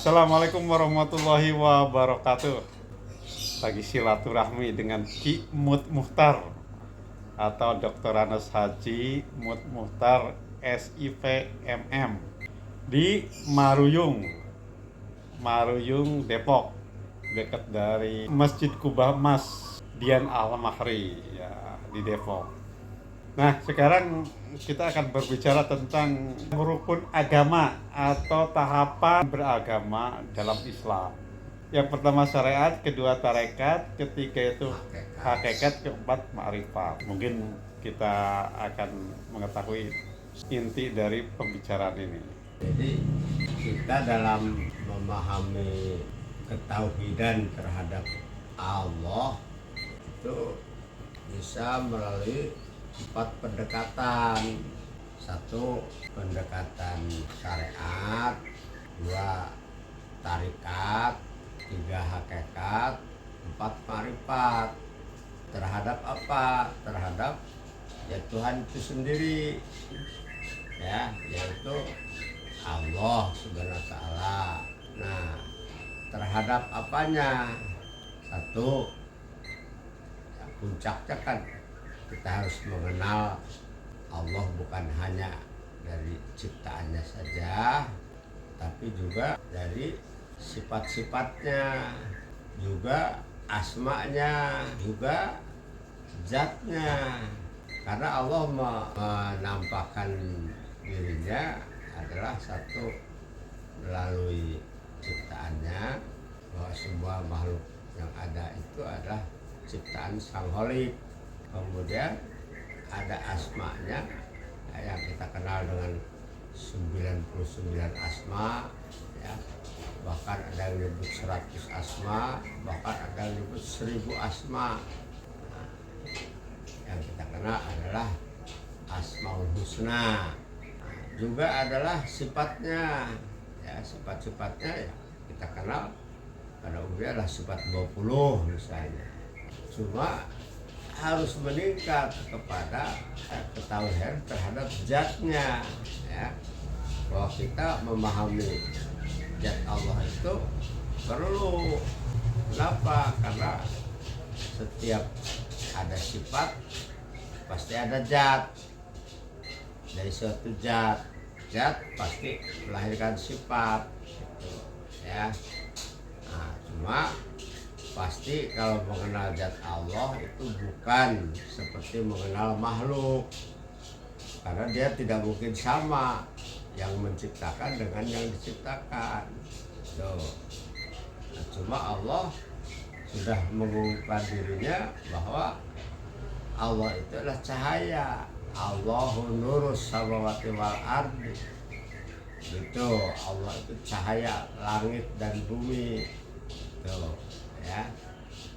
Assalamualaikum warahmatullahi wabarakatuh. Lagi silaturahmi dengan Ki Mut Muhtar atau Dr. Anas Haji Mut Muhtar SIV MM di Maruyung Depok, dekat dari Masjid Kubah Mas Dian Al-Mahri ya, di Depok. Nah, sekarang kita akan berbicara tentang rukun agama atau tahapan beragama dalam Islam. Yang pertama syariat, kedua tarekat, ketiga itu hakikat, keempat ma'rifat. Mungkin kita akan mengetahui inti dari pembicaraan ini. Jadi kita dalam memahami ketauhidan terhadap Allah itu bisa melalui 4 pendekatan. 1 pendekatan syariat, 2 tarikat, 3 hakikat, 4 ma'rifat. Terhadap apa? Terhadap ya Tuhan itu sendiri, ya, yaitu Allah Subhanahu wa Ta'ala. Nah, terhadap apanya? 1, ya, puncaknya kan kita harus mengenal Allah bukan hanya dari ciptaannya saja, tapi juga dari sifat-sifatnya, juga asma'nya, juga zatnya. Karena Allah menampakkan dirinya adalah 1 melalui ciptaannya, bahwa semua makhluk yang ada itu adalah ciptaan Sang Holik. Kemudian ada asma'nya yang kita kenal dengan 99 asma, ya. Bahkan ada yang menyebut 100 asma, bahkan ada yang menyebut 1000 asma. Nah, yang kita kenal adalah Asmaul Husna. Nah, juga adalah sifatnya, ya, sifat-sifatnya ya kita kenal pada umumnya adalah sifat 20 misalnya. Cuma harus meningkat kepada ketahuan terhadap zatnya, ya, bahwa kita memahami zat Allah itu perlu. Kenapa? Karena setiap ada sifat pasti ada zat. Dari suatu zat pasti melahirkan sifat, gitu, ya. Nah, cuma pasti kalau mengenal zat Allah itu bukan seperti mengenal makhluk, karena dia tidak mungkin sama yang menciptakan dengan yang diciptakan. Tuh. Nah, cuma Allah sudah mengumumkan dirinya bahwa Allah itu adalah cahaya. Allahun nurus samawati wal ardi. Gitu, Allah itu cahaya langit dan bumi. Tuh, ya.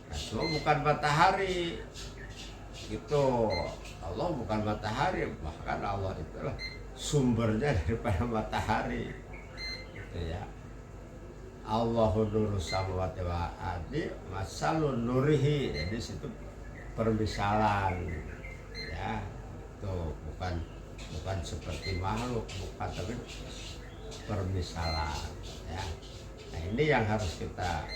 Nah, cuma bukan matahari. Gitu. Allah bukan matahari, bahkan Allah itulah sumbernya daripada matahari. Gitu, ya. Allahu nuru samawati wal ardi masalun nurihi. Jadi situ permisalan, ya. Itu bukan seperti makhluk, bukan, tapi permisalan, ya. Nah, ini yang harus kita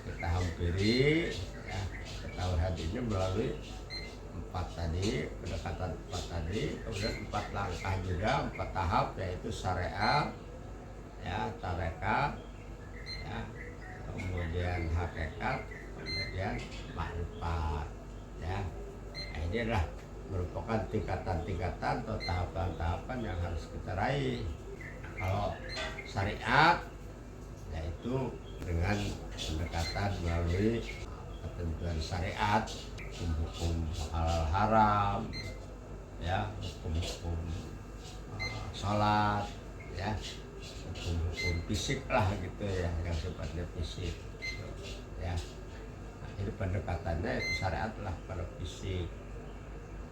kita hampiri, ya, ketahuan ini melalui 4 tadi, pendekatan 4 tadi, kemudian 4 langkah juga, 4 tahap, yaitu syariat, ya, tarekat, ya, kemudian hakikat, kemudian ma'rifat, ya. Nah, ini adalah merupakan tingkatan-tingkatan atau tahapan-tahapan yang harus kita raih. Kalau syariat, yaitu dengan pendekatan melalui ketentuan syariat, hukum-hukum halal haram, ya, hukum-hukum sholat, ya, hukum-hukum fisik lah, gitu, ya, yang sifatnya fisik, ya. Nah, jadi pendekatannya itu syariat lah pada fisik.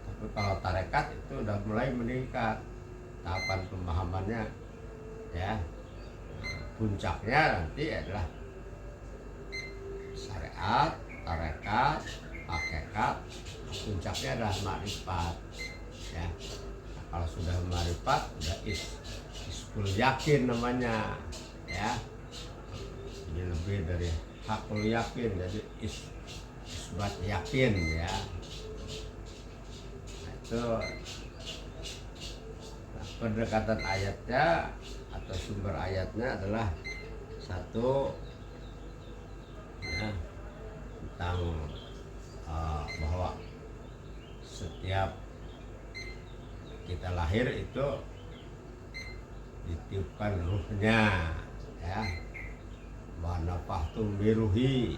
Tapi kalau tarekat itu udah mulai meningkat tahapan pemahamannya, ya. Puncaknya nanti adalah syariat, tarekat, hakikat. Puncaknya adalah ma'rifat, ya. Nah, kalau sudah ma'rifat, udah hakul yakin namanya, ya. Ini lebih dari hakul yakin, jadi isbat yakin, ya. Nah, itu pendekatan ayatnya atau sumber ayatnya adalah satu, ya, tentang bahwa setiap kita lahir itu ditiupkan ruhnya, ya, wa nafahtum biruhi,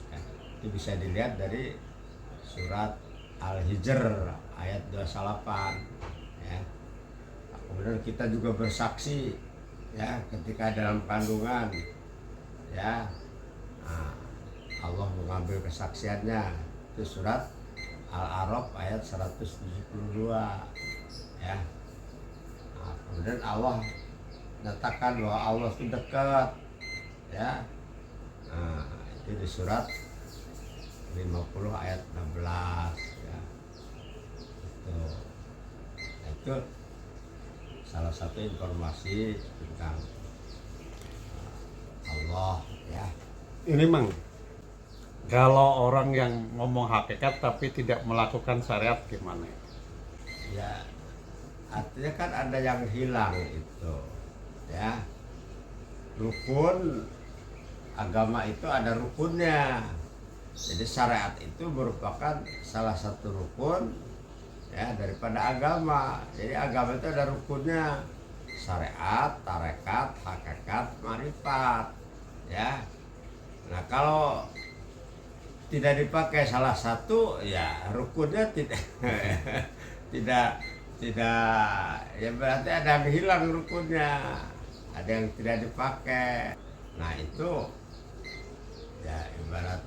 ya, itu bisa dilihat dari surat Al-Hijr ayat 28, ya. Nah, kemudian kita juga bersaksi, ya, ketika dalam kandungan, ya, nah, Allah mengambil kesaksiannya, itu surat Al-A'raf ayat 172, ya. Nah, kemudian Allah nyatakan bahwa Allah itu dekat, ya. Nah, itu di surat 50 ayat 16, ya. Itu salah satu informasi tentang Allah, ya. Ini Mang, kalau orang yang ngomong hakikat tapi tidak melakukan syariat gimana? Ya, artinya kan ada yang hilang itu, ya. Rukun agama itu ada rukunnya. Jadi syariat itu merupakan salah satu rukun, ya, daripada agama. Jadi agama itu ada rukunnya: syariat, tarekat, hakikat, marifat, ya. Nah, kalau tidak dipakai salah satu, ya rukunnya tidak tidak, ya berarti ada yang hilang rukunnya, ada yang tidak dipakai. Nah, itu ya ibarat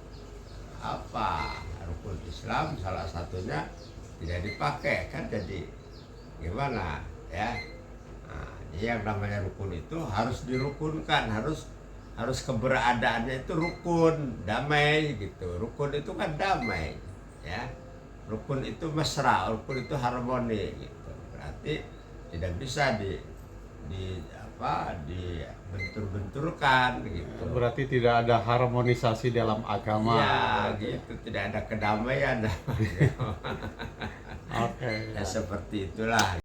apa, rukun Islam salah satunya tidak dipakai, kan jadi gimana, ya. Nah, yang namanya rukun itu harus dirukunkan, harus keberadaannya itu rukun, damai gitu. Rukun itu kan damai, ya. Rukun itu mesra, rukun itu harmoni gitu. Berarti tidak bisa dibentur-benturkan gitu. Berarti tidak ada harmonisasi dalam agama. Ya, gitu, tidak ada kedamaian. Oke. Ya seperti itulah.